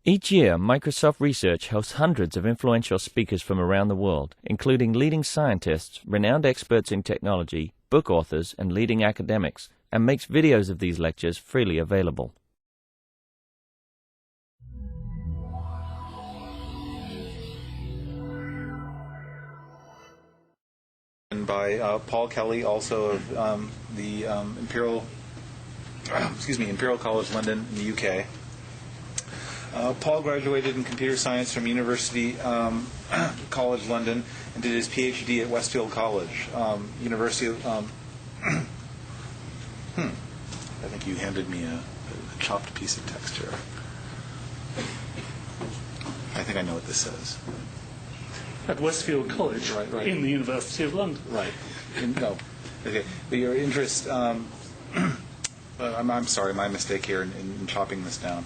Each year, Microsoft Research hosts hundreds of influential speakers from around the world, including leading scientists, renowned experts in technology, book authors, and leading academics, and makes videos of these lectures freely available. And by Paul Kelly, also of the Imperial College London in the UK. Paul graduated in computer science from University College London and did his PhD at Westfield College, University of... I think you handed me a chopped piece of text here. I think I know what this says. At Westfield College, right. In the University of London. Right. No. Okay. But your interest... I'm sorry, my mistake here in chopping this down.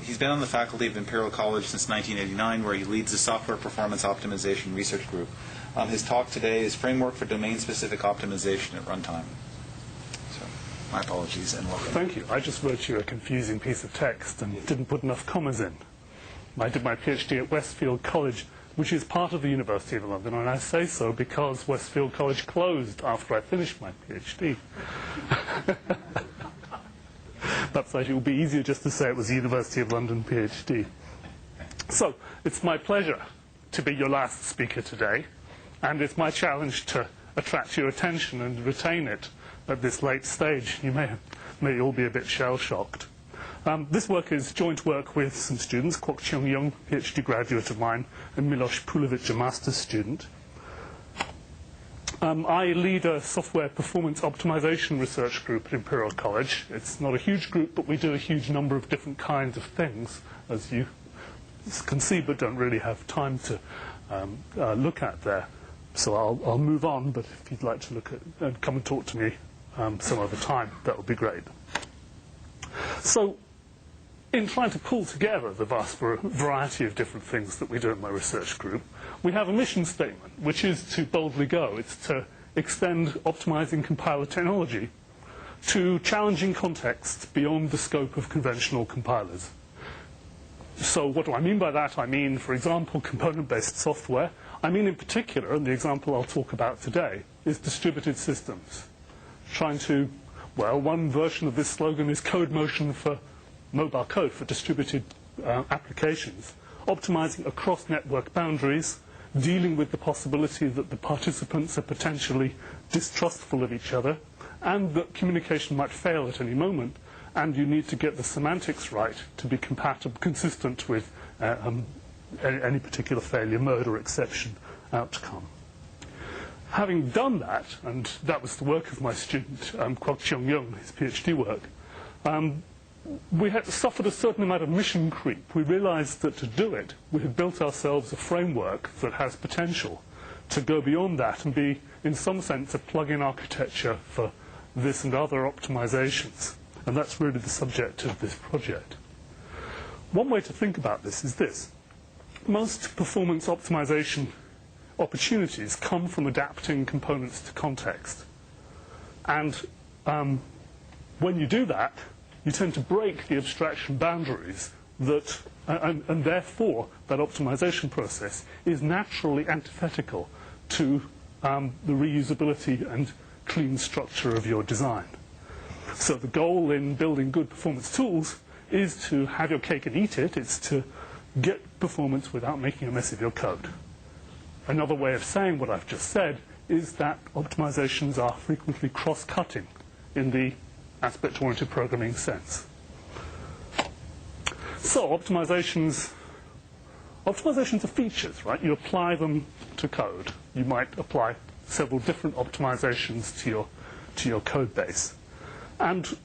He's been on the faculty of Imperial College since 1989, where he leads the Software Performance Optimization Research Group. His talk today is Framework for Domain-Specific Optimization at Runtime. So, my apologies and welcome. Thank you. I just wrote you a confusing piece of text and didn't put enough commas in. I did my PhD at Westfield College, which is part of the University of London, and I say so because Westfield College closed after I finished my PhD. Perhaps it would be easier just to say it was the University of London PhD. So, it's my pleasure to be your last speaker today, and it's my challenge to attract your attention and retain it at this late stage. You may all be a bit shell-shocked. This work is joint work with some students, Kwok Cheong Young, PhD graduate of mine, and Milos Pulovic, a master's student. I lead a software performance optimization research group at Imperial College. It's not a huge group, but we do a huge number of different kinds of things, as you can see, but don't really have time to look at there. So I'll move on, but if you'd like to look at and come and talk to me some other time, that would be great. So, in trying to pull together the vast variety of different things that we do in my research group, we have a mission statement, which is to boldly go. It's to extend optimizing compiler technology to challenging contexts beyond the scope of conventional compilers. So what do I mean by that? I mean, for example, component-based software. I mean, in particular, and the example I'll talk about today, is distributed systems. Trying to, well, one version of this slogan is code motion for mobile code for distributed applications, optimizing across network boundaries, dealing with the possibility that the participants are potentially distrustful of each other, and that communication might fail at any moment, and you need to get the semantics right to be compatible, consistent with any particular failure mode or exception outcome. Having done that, and that was the work of my student, Kwok Cheong Young, his PhD work, we had suffered a certain amount of mission creep. We realized that to do it, we had built ourselves a framework that has potential to go beyond that and be, in some sense, a plug-in architecture for this and other optimizations. And that's really the subject of this project. One way to think about this is this. Most performance optimization opportunities come from adapting components to context. And when you do that, you tend to break the abstraction boundaries that, and therefore, that optimization process is naturally antithetical to the reusability and clean structure of your design. So the goal in building good performance tools is to have your cake and eat it. It's to get performance without making a mess of your code. Another way of saying what I've just said is that optimizations are frequently cross-cutting in the aspect-oriented programming sense. So optimizations are features, right? You apply them to code. You might apply several different optimizations to your code base. And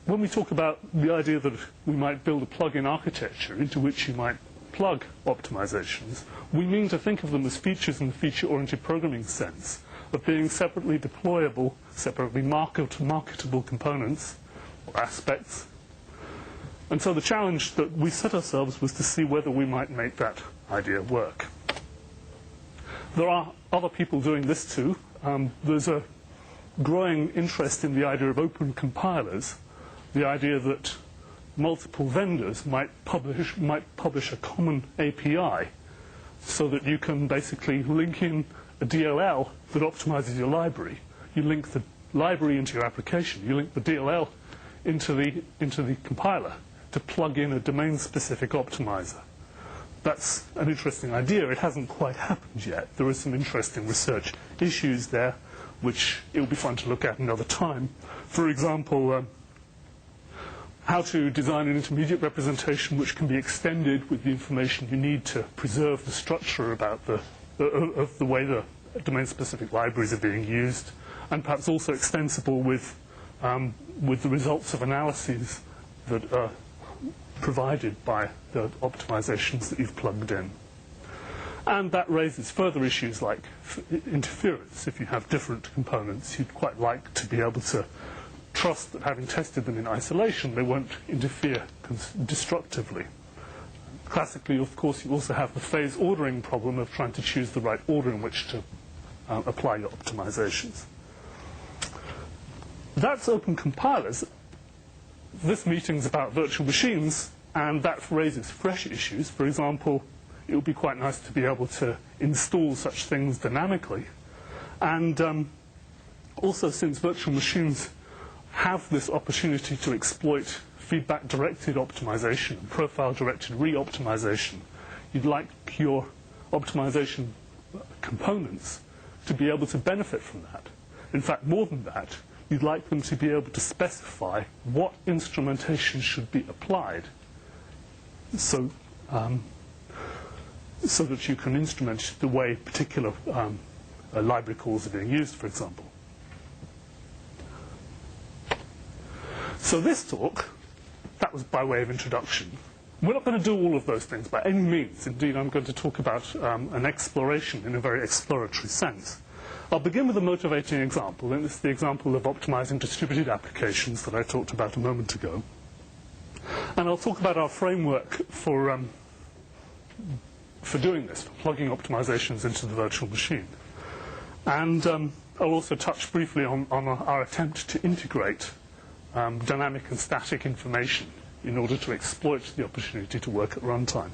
when we talk about the idea that we might build a plug-in architecture into which you might plug optimizations, we mean to think of them as features in the feature-oriented programming sense, of being separately deployable, separately marketable components or aspects. And so the challenge that we set ourselves was to see whether we might make that idea work. There are other people doing this too. There's a growing interest in the idea of open compilers, the idea that multiple vendors might publish a common API so that you can basically link in a DLL that optimizes your library. You link the library into your application. You link the DLL into the compiler to plug in a domain-specific optimizer. That's an interesting idea. It hasn't quite happened yet. There are some interesting research issues there, which it will be fun to look at another time. For example, how to design an intermediate representation which can be extended with the information you need to preserve the structure about of the way the domain-specific libraries are being used, and perhaps also extensible with the results of analyses that are provided by the optimizations that you've plugged in. And that raises further issues like interference. If you have different components, you'd quite like to be able to trust that having tested them in isolation, they won't interfere destructively. Classically, of course, you also have the phase ordering problem of trying to choose the right order in which to apply your optimizations. That's open compilers. This meeting's about virtual machines, and that raises fresh issues. For example, it would be quite nice to be able to install such things dynamically. And also, since virtual machines have this opportunity to exploit feedback-directed optimization and profile-directed re-optimization, you'd like your optimization components to be able to benefit from that. In fact, more than that, you'd like them to be able to specify what instrumentation should be applied so that you can instrument the way particular library calls are being used, for example. So this talk, that was by way of introduction. We're not going to do all of those things by any means. Indeed, I'm going to talk about an exploration in a very exploratory sense. I'll begin with a motivating example, and it's the example of optimizing distributed applications that I talked about a moment ago. And I'll talk about our framework for doing this, for plugging optimizations into the virtual machine. And I'll also touch briefly on our attempt to integrate dynamic and static information in order to exploit the opportunity to work at runtime.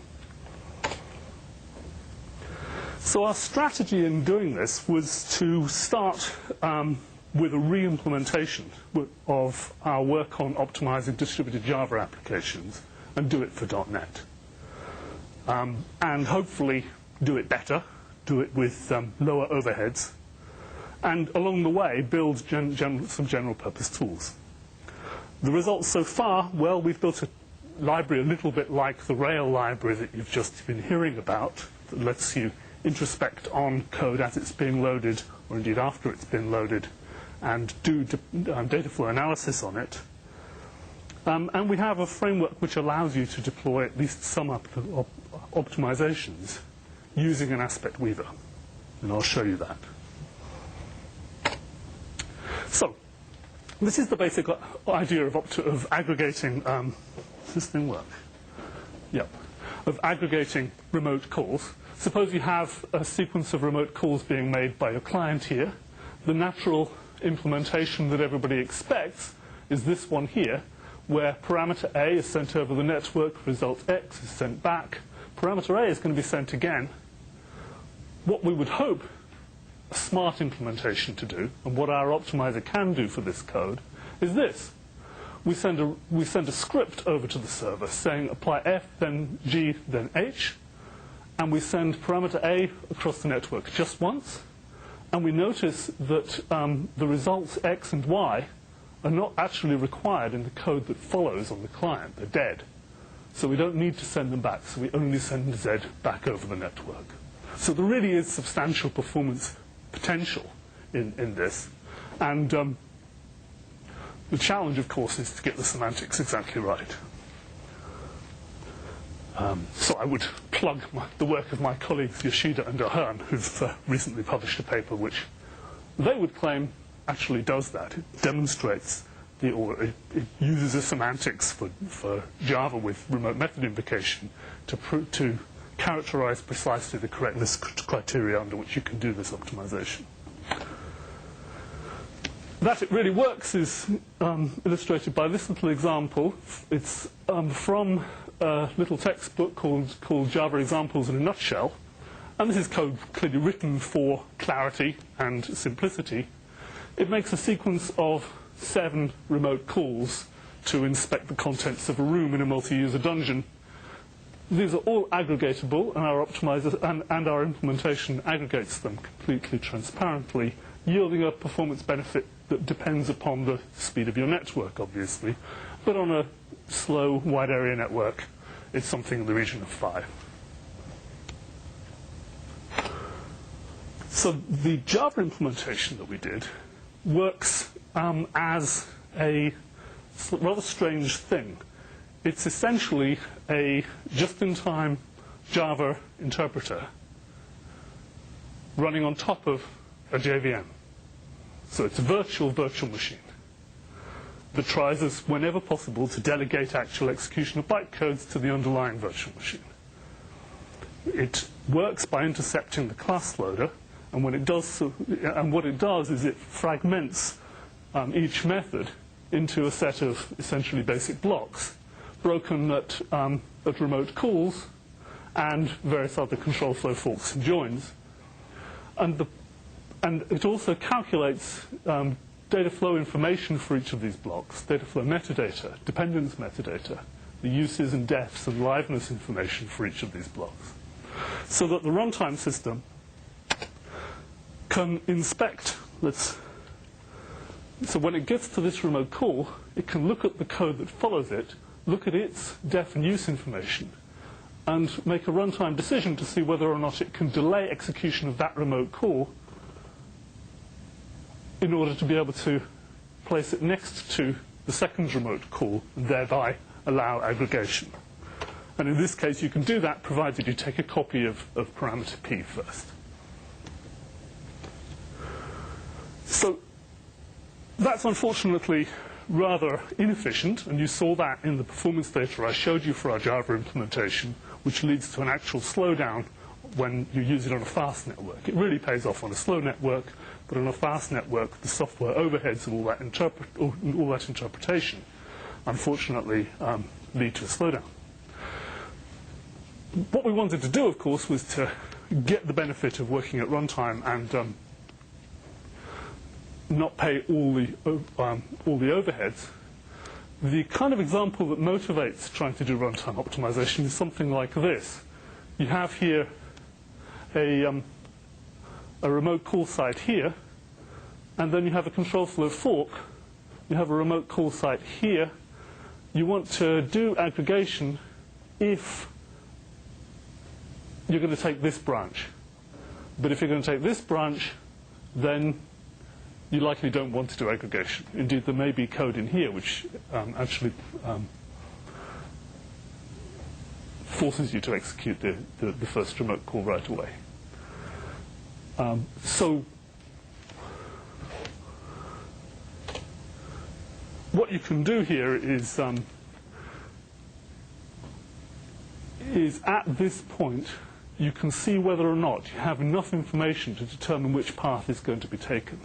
So our strategy in doing this was to start with a re-implementation of our work on optimizing distributed Java applications and do it for .NET. And hopefully do it better, do it with lower overheads, and along the way build some general purpose tools. The results so far, well, we've built a library a little bit like the Rail library that you've just been hearing about that lets you introspect on code as it's being loaded, or indeed after it's been loaded, and do data flow analysis on it. And we have a framework which allows you to deploy at least some optimizations using an aspect weaver. And I'll show you that. So, this is the basic idea of aggregating. Does this thing work? Yep. Of aggregating remote calls. Suppose you have a sequence of remote calls being made by your client here. The natural implementation that everybody expects is this one here, where parameter A is sent over the network, result X is sent back. Parameter A is going to be sent again. What we would hope a smart implementation to do, and what our optimizer can do for this code, is this. We send a script over to the server saying apply F, then G, then H, and we send parameter A across the network just once, and we notice that the results X and Y are not actually required in the code that follows on the client. They're dead. So we don't need to send them back, so we only send Z back over the network. So there really is substantial performance potential in this. And the challenge, of course, is to get the semantics exactly right. So I would plug the work of my colleagues Yoshida and Ahern, who've recently published a paper which they would claim actually does that. It demonstrates it uses the semantics for Java with remote method invocation to characterize precisely the correctness criteria under which you can do this optimization. That it really works is illustrated by this little example. It's from a little textbook called Java Examples in a Nutshell. And this is code clearly written for clarity and simplicity. It makes a sequence of 7 remote calls to inspect the contents of a room in a multi-user dungeon. These are all aggregatable, and our optimizer and our implementation aggregates them completely transparently, yielding a performance benefit that depends upon the speed of your network, obviously. But on a slow, wide area network, it's something in the region of 5. So the Java implementation that we did works as a rather strange thing. It's essentially a just-in-time Java interpreter running on top of a JVM. So it's a virtual machine that tries, as whenever possible, to delegate actual execution of bytecodes to the underlying virtual machine. It works by intercepting the class loader, and when it does so, and what it does is it fragments each method into a set of essentially basic blocks, broken at remote calls and various other control flow forks and joins. And it also calculates data flow information for each of these blocks, data flow metadata, dependence metadata, the uses and defs and liveness information for each of these blocks, so that the runtime system can inspect. So when it gets to this remote call, it can look at the code that follows it, look at its def and use information, and make a runtime decision to see whether or not it can delay execution of that remote call in order to be able to place it next to the second remote call and thereby allow aggregation. And in this case, you can do that provided you take a copy of parameter P first. So that's unfortunately rather inefficient, and you saw that in the performance data I showed you for our Java implementation, which leads to an actual slowdown when you use it on a fast network. It really pays off on a slow network, but on a fast network, the software overheads and all that interpretation, unfortunately, lead to a slowdown. What we wanted to do, of course, was to get the benefit of working at runtime and not pay all the overheads. The kind of example that motivates trying to do runtime optimization is something like this. You have here a remote call site here, and then you have a control flow fork. You have a remote call site here. You want to do aggregation if you're going to take this branch. But if you're going to take this branch, then you likely don't want to do aggregation. Indeed, there may be code in here which actually forces you to execute the first remote call right away. So what you can do here is at this point, you can see whether or not you have enough information to determine which path is going to be taken.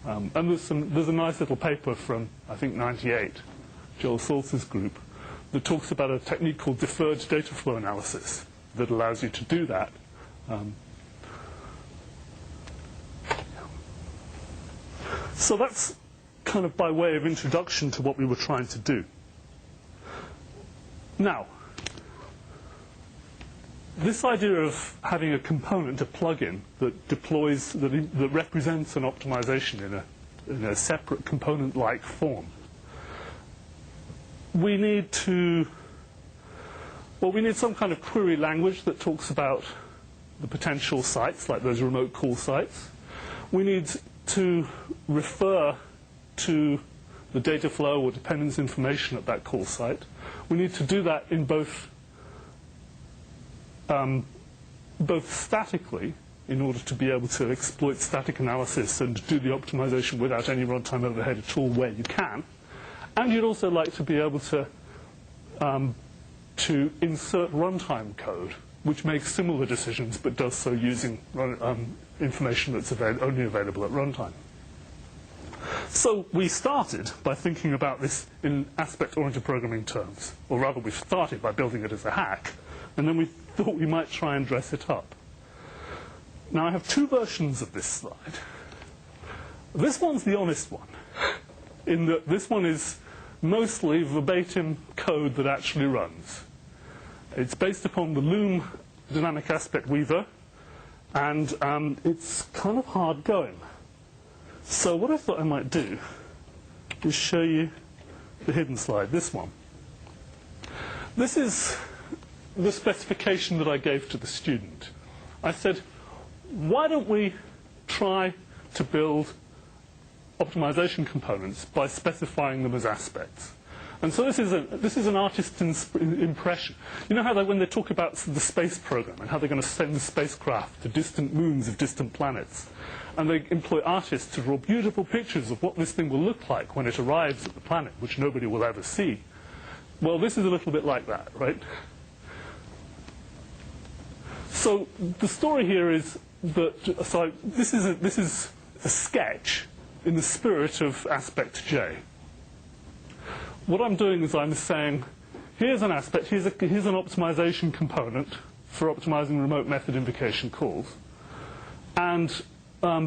And there's a nice little paper from, I think, 98, Joel Saltz's group, that talks about a technique called deferred data flow analysis that allows you to do that. So that's kind of by way of introduction to what we were trying to do. Now, this idea of having a component, a plugin, that deploys, that represents an optimization in a separate component-like form, we need some kind of query language that talks about the potential sites, like those remote call sites. We need to refer to the data flow or dependence information at that call site. We need to do that in both statically, in order to be able to exploit static analysis and do the optimization without any runtime overhead at all where you can. And you'd also like to be able to insert runtime code, which makes similar decisions but does so using information that's only available at runtime. So we started by thinking about this in aspect-oriented programming terms, or rather we started by building it as a hack, and then we thought we might try and dress it up. Now I have two versions of this slide. This one's the honest one, in that this one is mostly verbatim code that actually runs. It's based upon the Loom dynamic aspect weaver, and it's kind of hard going. So what I thought I might do is show you the hidden slide, this one. This is the specification that I gave to the student. I said, why don't we try to build optimization components by specifying them as aspects? And so this is an artist's impression. You know how when they talk about the space program and how they're going to send the spacecraft to distant moons of distant planets, and they employ artists to draw beautiful pictures of what this thing will look like when it arrives at the planet, which nobody will ever see. Well, this is a little bit like that, right? So the story here is that this is a sketch in the spirit of aspect J. What I'm doing is I'm saying, here's an aspect, here's an optimization component for optimizing remote method invocation calls. And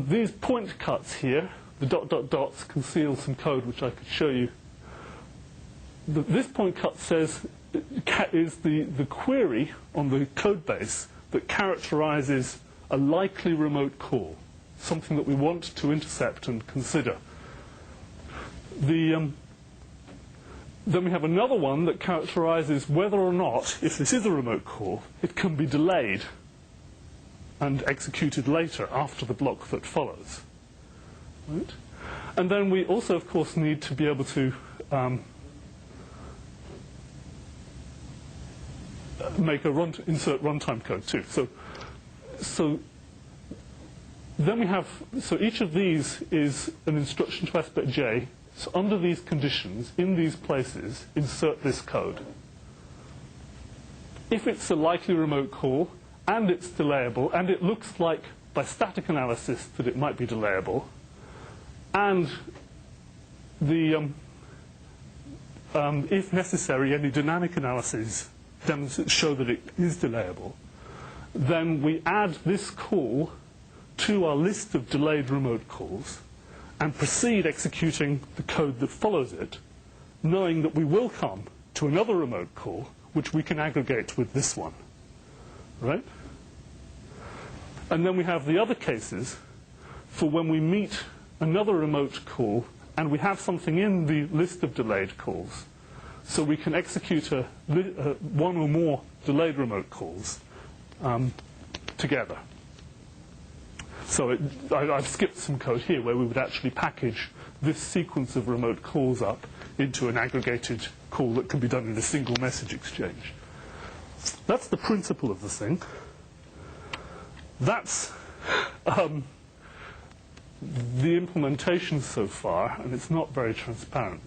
these point cuts here, the dot dot dots, conceal some code which I could show you. This point cut says is the query on the code base that characterizes a likely remote call, something that we want to intercept and consider. Then we have another one that characterizes whether or not, if this is a remote call, it can be delayed and executed later after the block that follows. Right? And then we also, of course, need to be able to insert runtime code too. So then we have, so each of these is an instruction to aspect J. So under these conditions, in these places, insert this code. If it's a likely remote call, and it's delayable, and it looks like, by static analysis, that it might be delayable, and if necessary, any dynamic analyses show that it is delayable, then we add this call to our list of delayed remote calls and proceed executing the code that follows it, knowing that we will come to another remote call, which we can aggregate with this one. Right? And then we have the other cases for when we meet another remote call and we have something in the list of delayed calls. So we can execute one or more delayed remote calls together. So I've skipped some code here where we would actually package this sequence of remote calls up into an aggregated call that can be done in a single message exchange. That's the principle of the thing. That's the implementation so far, and it's not very transparent.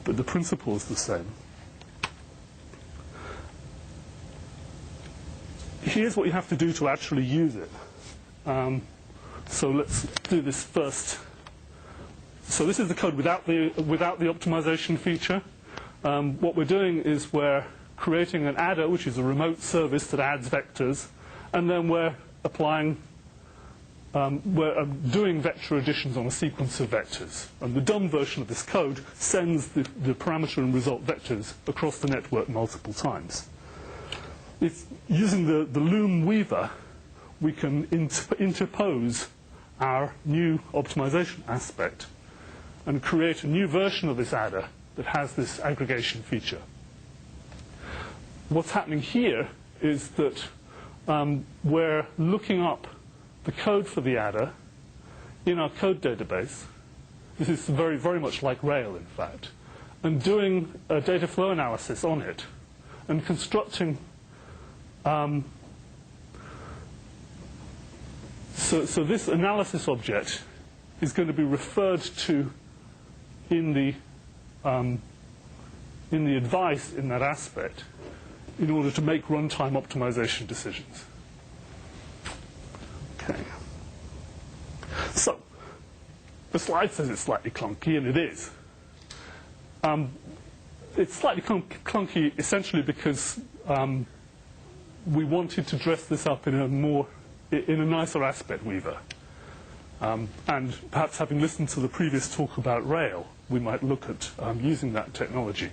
But the principle is the same. Here's what you have to do to actually use it. So let's do this first. So this is the code without the optimization feature. What we're doing is we're creating an adder, which is a remote service that adds vectors, and then we're applying, we're doing vector additions on a sequence of vectors. And the dumb version of this code sends the parameter and result vectors across the network multiple times. If using the Loom Weaver, we can interpose our new optimization aspect and create a new version of this adder that has this aggregation feature. What's happening here is that we're looking up the code for the adder in our code database. This is very, very much like Rail, in fact, and doing a data flow analysis on it and constructing So this analysis object is going to be referred to in the advice in that aspect in order to make runtime optimization decisions. Okay. So The slide says it's slightly clunky, and it is. It's slightly clunky essentially because we wanted to dress this up in a nicer aspect weaver. And perhaps having listened to the previous talk about Rail, we might look at using that technology.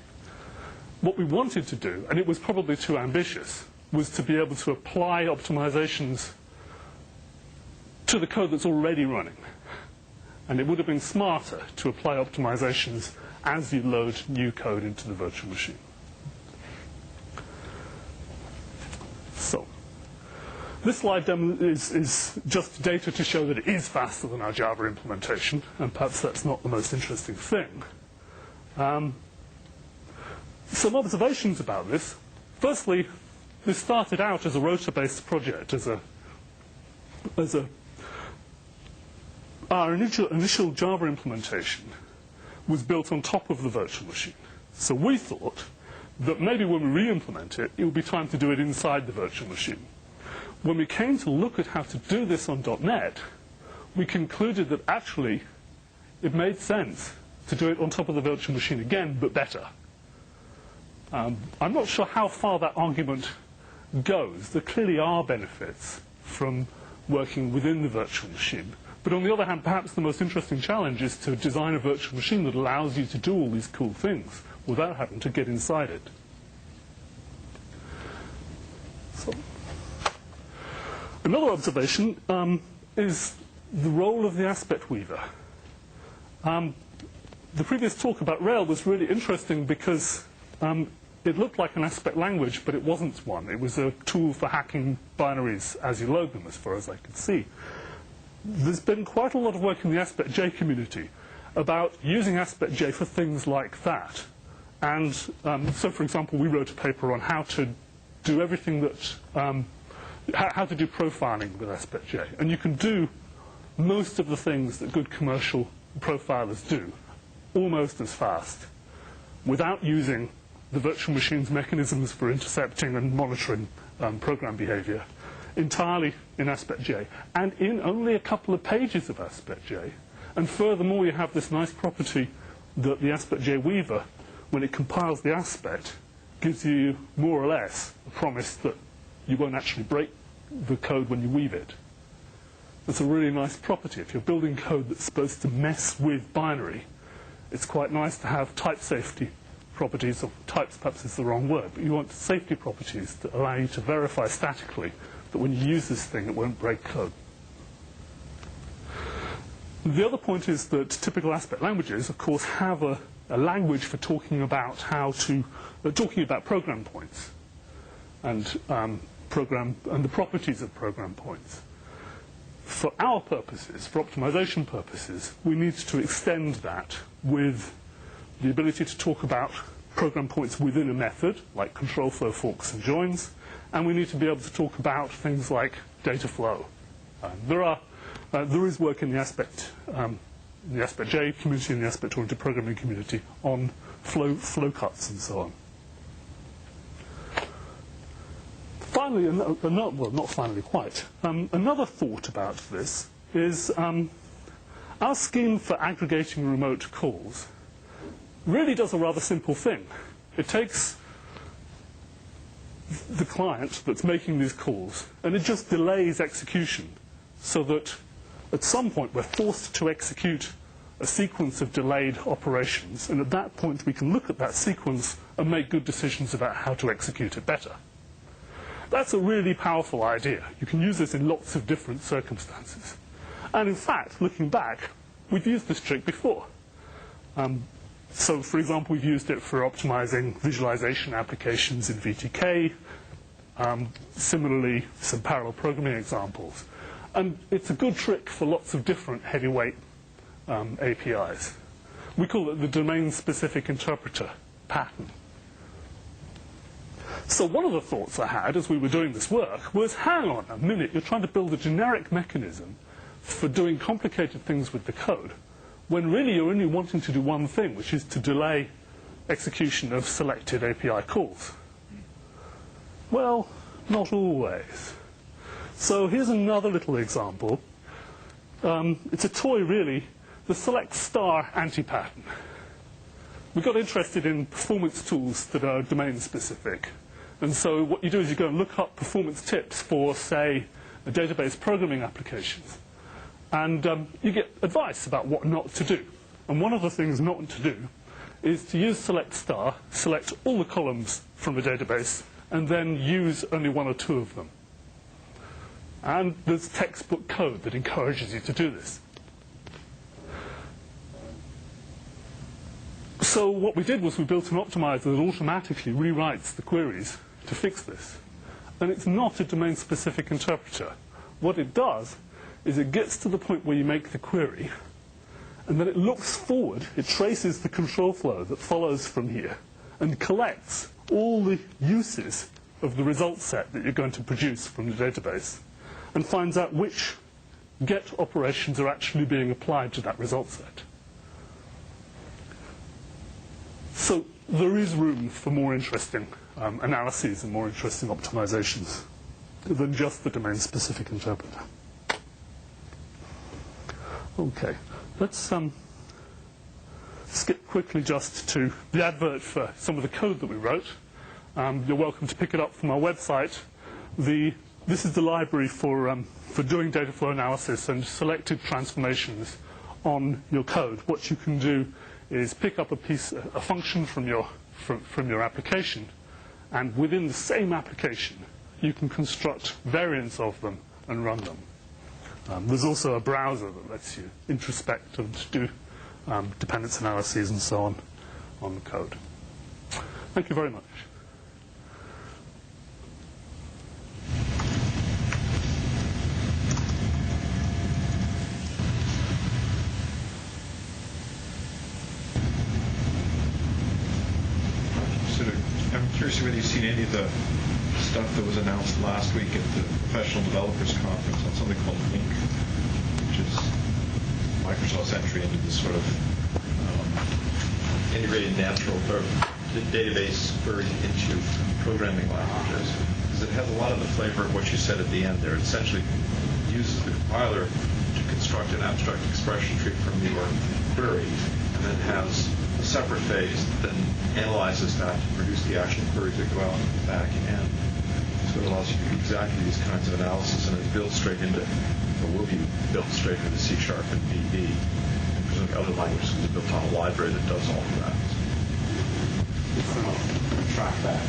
What we wanted to do, and it was probably too ambitious, was to be able to apply optimizations to the code that's already running. And it would have been smarter to apply optimizations as you load new code into the virtual machine. So, this slide is just data to show that it is faster than our Java implementation, and perhaps that's not the most interesting thing. Some observations about this. Firstly, this started out as a rotor-based project, our initial Java implementation was built on top of the virtual machine. So we thought that maybe when we re-implement it, it would be time to do it inside the virtual machine. When we came to look at how to do this on .NET, we concluded that actually it made sense to do it on top of the virtual machine again, but better. I'm not sure how far that argument goes. There clearly are benefits from working within the virtual machine. But on the other hand, perhaps the most interesting challenge is to design a virtual machine that allows you to do all these cool things without having to get inside it. So, another observation is the role of the aspect weaver. The previous talk about Rail was really interesting because it looked like an aspect language, but it wasn't one. It was a tool for hacking binaries as you load them, as far as I could see. There's been quite a lot of work in the aspect-J community about using aspect-J for things like that. And so, for example, we wrote a paper on how to do everything that, how to do profiling with aspect-J. And you can do most of the things that good commercial profilers do almost as fast without using the virtual machine's mechanisms for intercepting and monitoring program behavior entirely in aspect-J, and in only a couple of pages of aspect-J. And furthermore, you have this nice property that the aspect-J weaver, when it compiles the aspect, gives you more or less a promise that you won't actually break the code when you weave it. That's a really nice property. If you're building code that's supposed to mess with binary, it's quite nice to have type safety properties, or types perhaps is the wrong word, but you want safety properties that allow you to verify statically that when you use this thing, it won't break code. The other point is that typical aspect languages, of course, have a language for talking about program points and the properties of program points. For our purposes, for optimization purposes, we need to extend that with the ability to talk about program points within a method, like control flow, forks, and joins, and we need to be able to talk about things like data flow. There is work in the aspect-J community and the aspect-oriented programming community on flow cuts and so on. Finally, well, not finally quite, another thought about this is our scheme for aggregating remote calls really does a rather simple thing. It takes the client that's making these calls, and it just delays execution so that at some point we're forced to execute a sequence of delayed operations, and at that point we can look at that sequence and make good decisions about how to execute it better. That's a really powerful idea. You can use this in lots of different circumstances. And in fact, looking back, we've used this trick before. So, for example, we've used it for optimizing visualization applications in VTK. Similarly, some parallel programming examples. And it's a good trick for lots of different heavyweight APIs. We call it the domain-specific interpreter pattern. So one of the thoughts I had as we were doing this work was, hang on a minute, you're trying to build a generic mechanism for doing complicated things with the code, when really you're only wanting to do one thing, which is to delay execution of selected API calls. Well, not always. So here's another little example. It's a toy, really, the select star anti-pattern. We got interested in performance tools that are domain-specific. And so what you do is you go and look up performance tips for, say, a database programming applications. And you get advice about what not to do. And one of the things not to do is to use select star, select all the columns from a database, and then use only one or two of them. And there's textbook code that encourages you to do this. So what we did was we built an optimizer that automatically rewrites the queries to fix this. And it's not a domain-specific interpreter. What it does is it gets to the point where you make the query, and then it looks forward, it traces the control flow that follows from here, and collects all the uses of the result set that you're going to produce from the database, and finds out which get operations are actually being applied to that result set. So there is room for more interesting analyses and more interesting optimizations than just the domain-specific interpreter. Okay, let's skip quickly just to the advert for some of the code that we wrote. You're welcome to pick it up from our website. This is the library for doing data flow analysis and selected transformations on your code. What you can do is pick up a function from your application, and within the same application, you can construct variants of them and run them. There's also a browser that lets you introspect and do dependence analyses and so on the code. Thank you very much. I'm curious whether you've seen any of the stuff that was announced last week at the Professional Developers Conference on something called Link, which is Microsoft's entry into this sort of integrated natural database query into programming languages. Because it has a lot of the flavor of what you said at the end there. It essentially uses the compiler to construct an abstract expression tree from your query, and then has a separate phase that then analyzes that to produce the actual queries that go out in the back end. So it allows you to do exactly these kinds of analysis, and it's built straight into, or will be built straight into C# and VB. And presumably other languages will be built on a library that does all of that. Track that.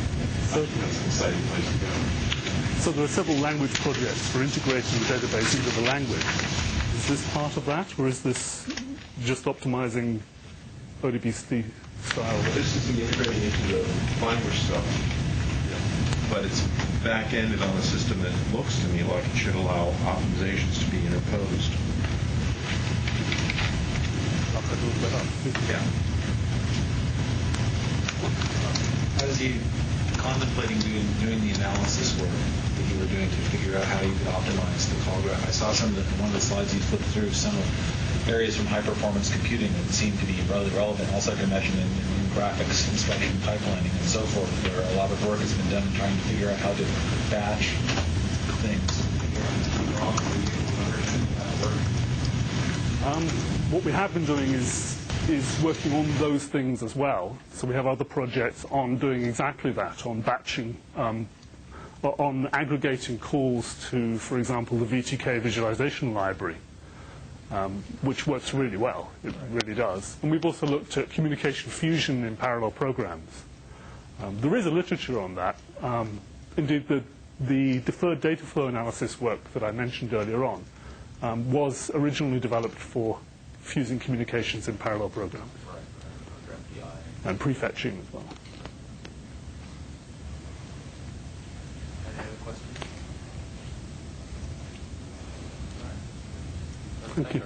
So that's an exciting place to go. So there are several language projects for integrating the database into the language. Is this part of that, or is this just optimizing ODBC style? This is integrating into the language stuff, but it's back-ended on a system that looks to me like it should allow optimizations to be interposed. Yeah. As you contemplating doing the analysis work that you were doing to figure out how you could optimize the call graph, I saw one of the slides you flipped through some of areas from high-performance computing that seem to be really relevant. Also, I can imagine in graphics, inspection, pipelining, and so forth, where a lot of work has been done trying to figure out how to batch things. What we have been doing is working on those things as well. So we have other projects on doing exactly that, on batching, on aggregating calls to, for example, the VTK visualization library, which works really well. It really does. And we've also looked at communication fusion in parallel programs. There is a literature on that. Indeed, the deferred data flow analysis work that I mentioned earlier on was originally developed for fusing communications in parallel programs. And prefetching as well. Any other questions? Thank you.